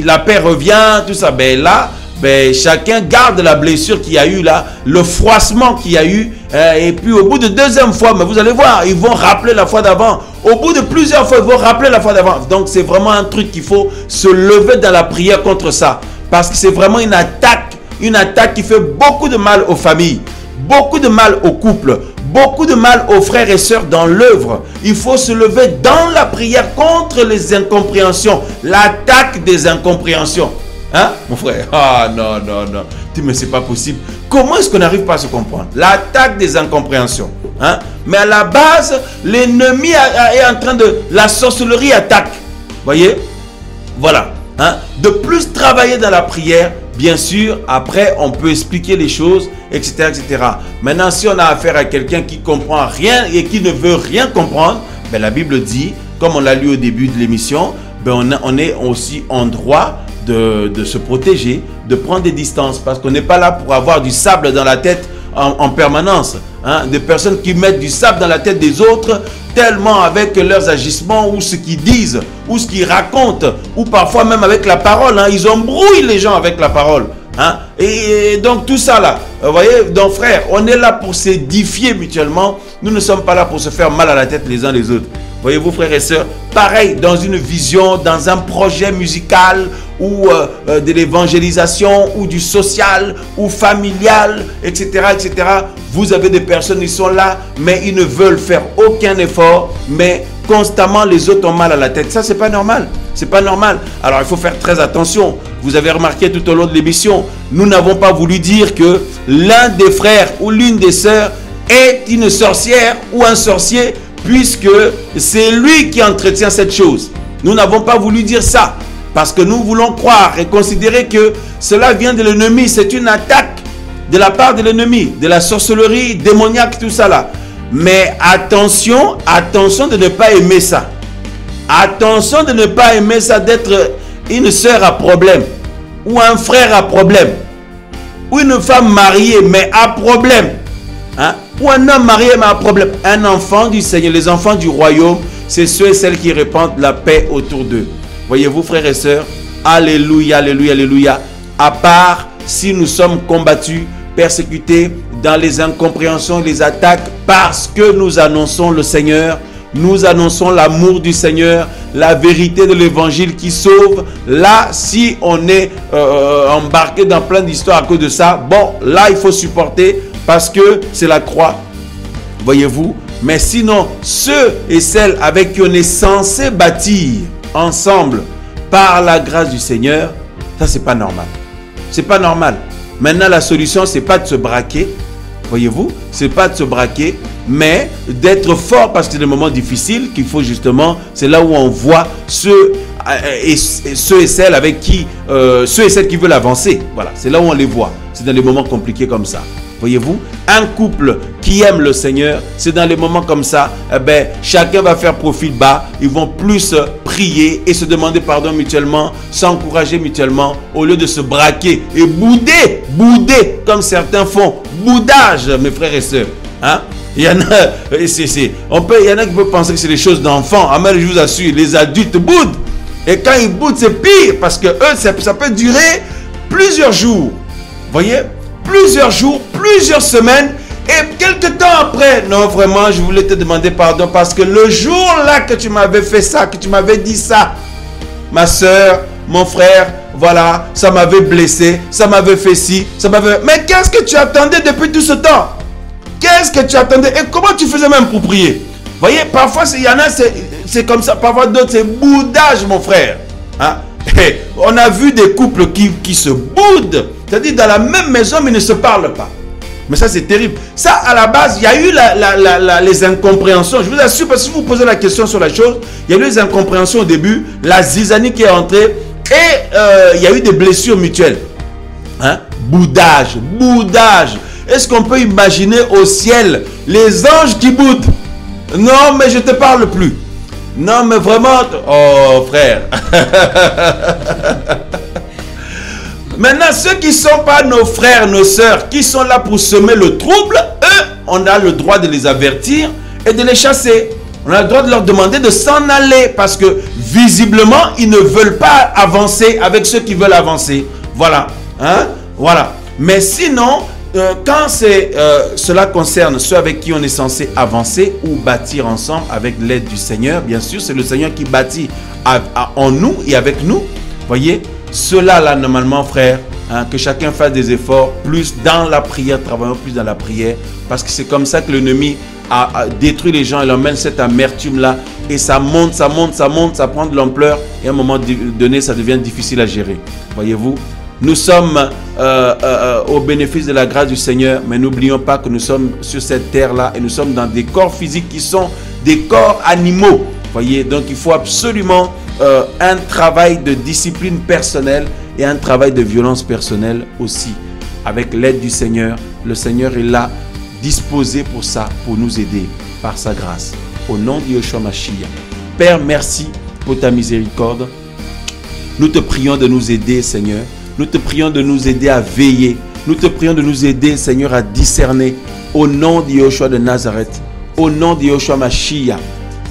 la paix revient, tout ça, ben là, ben, chacun garde la blessure qu'il y a eu là, le froissement qu'il y a eu, et puis au bout de deuxième fois, mais vous allez voir, ils vont rappeler la fois d'avant. Au bout de plusieurs fois, ils vont rappeler la fois d'avant. Donc c'est vraiment un truc qu'il faut se lever dans la prière contre ça. Parce que c'est vraiment une attaque qui fait beaucoup de mal aux familles, beaucoup de mal aux couples, beaucoup de mal aux frères et sœurs dans l'œuvre. Il faut se lever dans la prière contre les incompréhensions, l'attaque des incompréhensions. Hein, mon frère? Ah non, non, non. Mais c'est pas possible. Comment est-ce qu'on n'arrive pas à se comprendre? L'attaque des incompréhensions. Hein? Mais à la base, l'ennemi est en train de... La sorcellerie attaque. Voyez? Voilà. Hein? De plus travailler dans la prière bien sûr, après, on peut expliquer les choses, etc., etc. Maintenant, si on a affaire à quelqu'un qui comprend rien et qui ne veut rien comprendre, ben, la Bible dit, comme on l'a lu au début de l'émission, ben, on est aussi en droit de se protéger, de prendre des distances, parce qu'on n'est pas là pour avoir du sable dans la tête en permanence. Hein, des personnes qui mettent du sable dans la tête des autres, tellement avec leurs agissements ou ce qu'ils disent, ou ce qu'ils racontent, ou parfois même avec la parole. Hein, ils embrouillent les gens avec la parole. Hein, et donc tout ça là, vous voyez, donc frère, on est là pour s'édifier mutuellement. Nous ne sommes pas là pour se faire mal à la tête les uns les autres. Voyez-vous, frères et sœurs, pareil, dans une vision, dans un projet musical ou de l'évangélisation ou du social ou familial, etc., etc. Vous avez des personnes qui sont là, mais ils ne veulent faire aucun effort, mais constamment les autres ont mal à la tête. Ça, c'est pas normal. C'est pas normal. Alors, il faut faire très attention. Vous avez remarqué tout au long de l'émission, nous n'avons pas voulu dire que l'un des frères ou l'une des sœurs est une sorcière ou un sorcier, puisque c'est lui qui entretient cette chose. Nous n'avons pas voulu dire ça, parce que nous voulons croire et considérer que cela vient de l'ennemi. C'est une attaque de la part de l'ennemi, de la sorcellerie démoniaque, tout ça là. Mais attention, attention de ne pas aimer ça. Attention de ne pas aimer ça, d'être une sœur à problème, ou un frère à problème, ou une femme mariée mais à problème. Hein? Ou un homme marié mais à problème. Un enfant du Seigneur, les enfants du royaume, c'est ceux et celles qui répandent la paix autour d'eux. Voyez-vous, frères et sœurs, alléluia, alléluia, alléluia. À part si nous sommes combattus, persécutés dans les incompréhensions et les attaques, parce que nous annonçons le Seigneur, nous annonçons l'amour du Seigneur, la vérité de l'évangile qui sauve. Là, si on est embarqué dans plein d'histoires à cause de ça, bon, là, il faut supporter, parce que c'est la croix, voyez-vous. Mais sinon, ceux et celles avec qui on est censé bâtir ensemble par la grâce du Seigneur, ça c'est pas normal. C'est pas normal. Maintenant, la solution, c'est pas de se braquer, voyez-vous, c'est pas de se braquer, mais d'être fort, parce que c'est des moments difficiles qu'il faut justement, c'est là où on voit ceux et celles avec qui, ceux et celles qui veulent avancer. Voilà, c'est là où on les voit. C'est dans les moments compliqués comme ça. Voyez-vous, un couple qui aime le Seigneur, c'est dans les moments comme ça, eh ben, chacun va faire profil bas, ils vont plus prier et se demander pardon mutuellement, s'encourager mutuellement, au lieu de se braquer et bouder, comme certains font, boudage, mes frères et sœurs. Hein? Il y en a, il y en a qui peuvent penser que c'est des choses d'enfants. Ah, mais je vous assure, les adultes boudent. Et quand ils boudent, c'est pire, parce que eux, ça peut durer plusieurs jours. Voyez? Plusieurs jours, plusieurs semaines, et quelques temps après, non vraiment, je voulais te demander pardon, parce que le jour là que tu m'avais fait ça, que tu m'avais dit ça, ma soeur, mon frère, voilà, ça m'avait blessé, ça m'avait fait ci, ça m'avait... Mais qu'est-ce que tu attendais depuis tout ce temps? Qu'est-ce que tu attendais? Et comment tu faisais même pour prier? Voyez, parfois, il y en a, c'est comme ça, parfois d'autres, c'est boudage, mon frère. Hein? Et on a vu des couples qui se boudent. C'est-à-dire dans la même maison, mais ils ne se parlent pas. Mais ça, c'est terrible. Ça, à la base, il y a eu les incompréhensions. Je vous assure, parce que si vous posez la question sur la chose, il y a eu les incompréhensions au début, la zizanie qui est entrée, et il y a eu des blessures mutuelles. Hein? Boudage. Est-ce qu'on peut imaginer au ciel les anges qui boudent? Non, mais je ne te parle plus. Non, mais vraiment... Oh, frère. Maintenant, ceux qui ne sont pas nos frères, nos sœurs, qui sont là pour semer le trouble, eux, on a le droit de les avertir et de les chasser. On a le droit de leur demander de s'en aller parce que visiblement, ils ne veulent pas avancer avec ceux qui veulent avancer. Voilà. Hein? Voilà. Mais sinon, quand cela concerne ceux avec qui on est censé avancer ou bâtir ensemble avec l'aide du Seigneur, bien sûr, c'est le Seigneur qui bâtit en nous et avec nous. Voyez, cela là, normalement, frère, hein, que chacun fasse des efforts, plus dans la prière, travaillons plus dans la prière, parce que c'est comme ça que l'ennemi a détruit les gens, il emmène cette amertume là, et ça monte, ça prend de l'ampleur, et à un moment donné, ça devient difficile à gérer. Voyez-vous, nous sommes au bénéfice de la grâce du Seigneur, mais n'oublions pas que nous sommes sur cette terre-là, et nous sommes dans des corps physiques qui sont des corps animaux. Voyez, donc il faut absolument un travail de discipline personnelle et un travail de violence personnelle aussi. Avec l'aide du Seigneur, le Seigneur est là, disposé pour ça, pour nous aider par sa grâce. Au nom de Yeshua Mashiach. Père, merci pour ta miséricorde. Nous te prions de nous aider, Seigneur. Nous te prions de nous aider à veiller. Nous te prions de nous aider, Seigneur, à discerner. Au nom de Yeshua de Nazareth. Au nom de Yeshua Mashiach.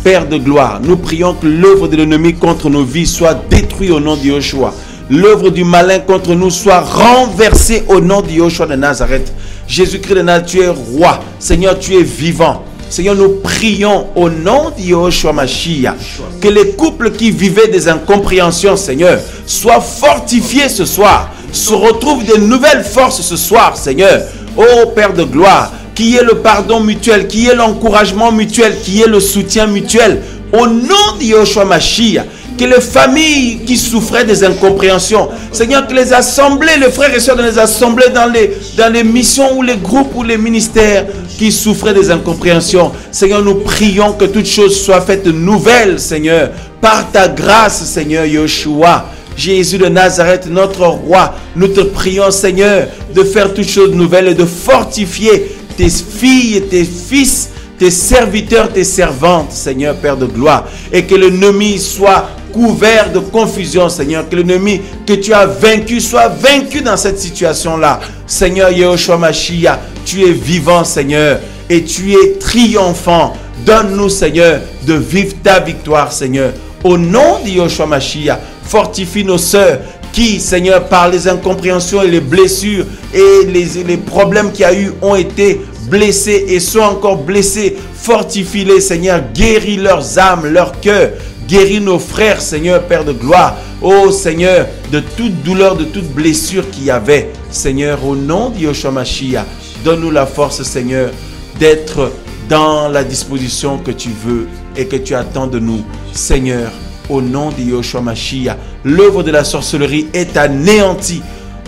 Père de gloire, nous prions que l'œuvre de l'ennemi contre nos vies soit détruite au nom de Yeshua. L'œuvre du malin contre nous soit renversée au nom de Yeshua de Nazareth. Jésus-Christ de Nazareth, tu es roi. Seigneur, tu es vivant. Seigneur, nous prions au nom de Yeshua Mashiach que les couples qui vivaient des incompréhensions, Seigneur, soient fortifiés ce soir, se retrouvent de nouvelles forces ce soir, Seigneur. Ô Père de gloire, qu'il y ait le pardon mutuel, qu'il y ait l'encouragement mutuel, qu'il y ait le soutien mutuel. Au nom de Yeshua Mashiach, que les familles qui souffraient des incompréhensions, Seigneur, que les assemblées, les frères et sœurs dans les assemblées, dans les missions ou les groupes ou les ministères qui souffraient des incompréhensions, Seigneur, nous prions que toutes choses soient faites nouvelles, Seigneur, par ta grâce, Seigneur Yeshua. Jésus de Nazareth, notre roi, nous te prions, Seigneur, de faire toutes choses nouvelles et de fortifier tes filles, tes fils, tes serviteurs, tes servantes, Seigneur, Père de gloire, et que l'ennemi soit couvert de confusion, Seigneur, que l'ennemi que tu as vaincu soit vaincu dans cette situation-là. Seigneur Yeshua Mashiach, tu es vivant, Seigneur, et tu es triomphant. Donne-nous, Seigneur, de vivre ta victoire, Seigneur. Au nom de Yeshua Mashiach, fortifie nos sœurs qui, Seigneur, par les incompréhensions et les blessures et les problèmes qu'il y a eu, ont été blessés et sont encore blessés. Fortifie-les, Seigneur. Guéris leurs âmes, leur cœur. Guéris nos frères, Seigneur, Père de gloire. Oh, Seigneur, de toute douleur, de toute blessure qu'il y avait. Seigneur, au nom de Yeshua Mashiach, donne-nous la force, Seigneur, d'être dans la disposition que tu veux et que tu attends de nous. Seigneur, au nom de Yeshua Mashiach, l'œuvre de la sorcellerie est anéantie,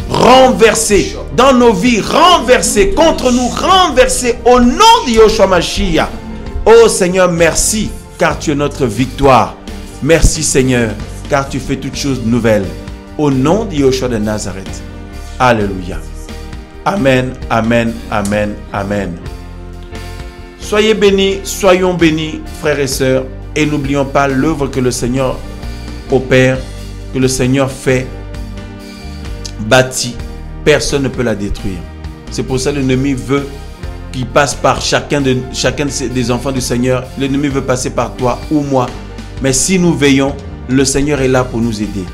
renversée dans nos vies, renversée contre nous, renversée au nom de Yeshua Mashiach. Oh Seigneur, merci, car tu es notre victoire. Merci Seigneur, car tu fais toutes choses nouvelles. Au nom de Yeshua de Nazareth. Alléluia. Amen, amen, amen, amen. Soyez bénis, soyons bénis, frères et sœurs. Et n'oublions pas l'œuvre que le Seigneur opère, que le Seigneur fait, bâtit. Personne ne peut la détruire. C'est pour ça que l'ennemi veut qu'il passe par chacun des enfants du Seigneur. L'ennemi veut passer par toi ou moi. Mais si nous veillons, le Seigneur est là pour nous aider.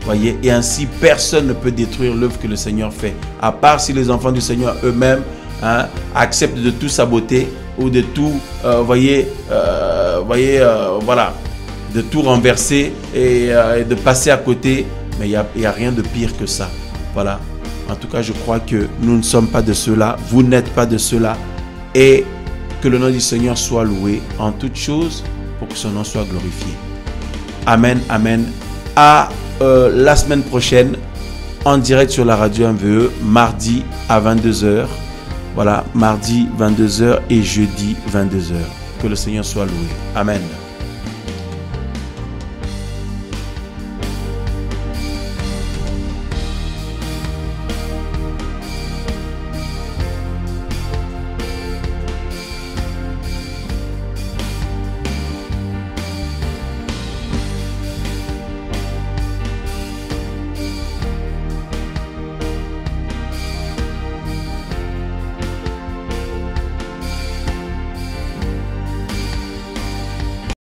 Voyez, et ainsi, personne ne peut détruire l'œuvre que le Seigneur fait. À part si les enfants du Seigneur eux-mêmes acceptent de tout saboter ou de tout, voilà, de tout renverser et de passer à côté. Mais il n'y a rien de pire que ça. Voilà. En tout cas, je crois que nous ne sommes pas de ceux-là. Vous n'êtes pas de ceux-là. Et que le nom du Seigneur soit loué en toutes choses pour que son nom soit glorifié. Amen, amen. À la semaine prochaine, en direct sur la radio MVE, mardi à 22h. Voilà, mardi 22h et jeudi 22h. Que le Seigneur soit loué. Amen.